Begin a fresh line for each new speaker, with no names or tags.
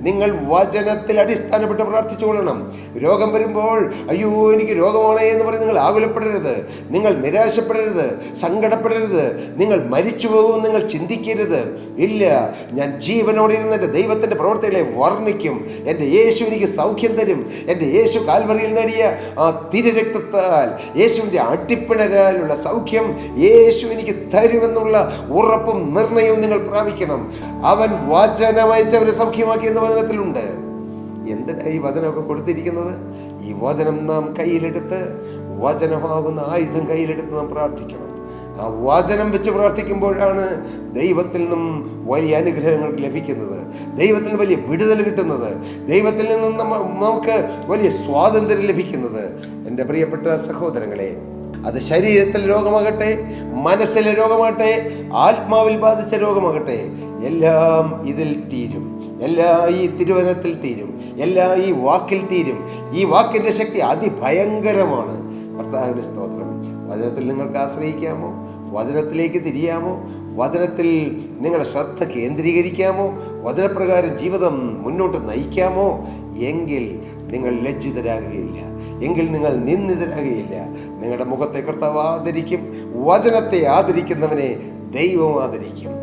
നിങ്ങൾ വചനത്തിൽ അടിസ്ഥാനപ്പെട്ട് പ്രാർത്ഥിച്ചുകൊള്ളണം. രോഗം വരുമ്പോൾ അയ്യോ എനിക്ക് രോഗമാണേ എന്ന് പറഞ്ഞ് നിങ്ങൾ ആകുലപ്പെടരുത്, നിങ്ങൾ നിരാശപ്പെടരുത്, സങ്കടപ്പെടരുത്, നിങ്ങൾ മരിച്ചു പോകുമെന്ന് നിങ്ങൾ ചിന്തിക്കരുത്. ഇല്ല, ഞാൻ ജീവനോടെ ഇരുന്ന് എൻ്റെ ദൈവത്തിൻ്റെ പ്രവർത്തികളെ വർണ്ണിക്കും. എൻ്റെ യേശു എനിക്ക് സൗഖ്യം തരും. എൻ്റെ യേശു കാൽവറിയിൽ നേടിയ ആ തിരുരക്തത്താൽ, യേശുവിൻ്റെ അടിപ്പിണരാലുള്ള സൗഖ്യം യേശു എനിക്ക് തരുമെന്നുള്ള ഉറപ്പും നിർണയവും നിങ്ങൾ പ്രാപിക്കണം. അവൻ വചനമയച്ചവരെ സൗഖ്യമാക്കിയെന്ന് വചനത്തിലുണ്ട്. എന്തിനാണ് ഈ വചനമൊക്കെ കൊടുത്തിരിക്കുന്നത്? ഈ വചനം നാം കയ്യിലെടുത്ത്, വചനമാകുന്ന ആയുധം കയ്യിലെടുത്ത് നാം പ്രാർത്ഥിക്കണം. ആ വചനം വെച്ച് പ്രാർത്ഥിക്കുമ്പോഴാണ് ദൈവത്തിൽ നിന്നും വലിയ അനുഗ്രഹങ്ങൾ ലഭിക്കുന്നത്, ദൈവത്തിൽ നിന്ന് വലിയ വിടുതൽ കിട്ടുന്നത്, ദൈവത്തിൽ നിന്നും നമുക്ക് വലിയ സ്വാതന്ത്ര്യം ലഭിക്കുന്നത്. എൻ്റെ പ്രിയപ്പെട്ട സഹോദരങ്ങളെ, അത് ശരീരത്തിൽ രോഗമാകട്ടെ, മനസ്സിലെ രോഗമാകട്ടെ, ആത്മാവിൽ ബാധിച്ച രോഗമാകട്ടെ, എല്ലാം ഇതിൽ തീരും. എല്ലാം ഈ തിരുവചനത്തിൽ തീരും. എല്ലാം ഈ വാക്കിൽ തീരും. ഈ വാക്കിൻ്റെ ശക്തി അതിഭയങ്കരമാണ്. കർത്താവിന്റെ സ്തോത്രം. വചനത്തിൽ നിങ്ങൾക്ക് ആശ്രയിക്കാമോ? വചനത്തിലേക്ക് തിരിയാമോ? വചനത്തിൽ നിങ്ങളുടെ ശ്രദ്ധ കേന്ദ്രീകരിക്കാമോ? വചനപ്രകാരം ജീവിതം മുന്നോട്ട് നയിക്കാമോ? എങ്കിൽ നിങ്ങൾ ലജ്ജിതരാകുകയില്ല, എങ്കിൽ നിങ്ങൾ നിന്ദിതരാകുകയില്ല. നിങ്ങളുടെ മുഖത്തെ കർത്താവ് ആദരിക്കും. വചനത്തെ ആദരിക്കുന്നവനെ ദൈവം ആദരിക്കും.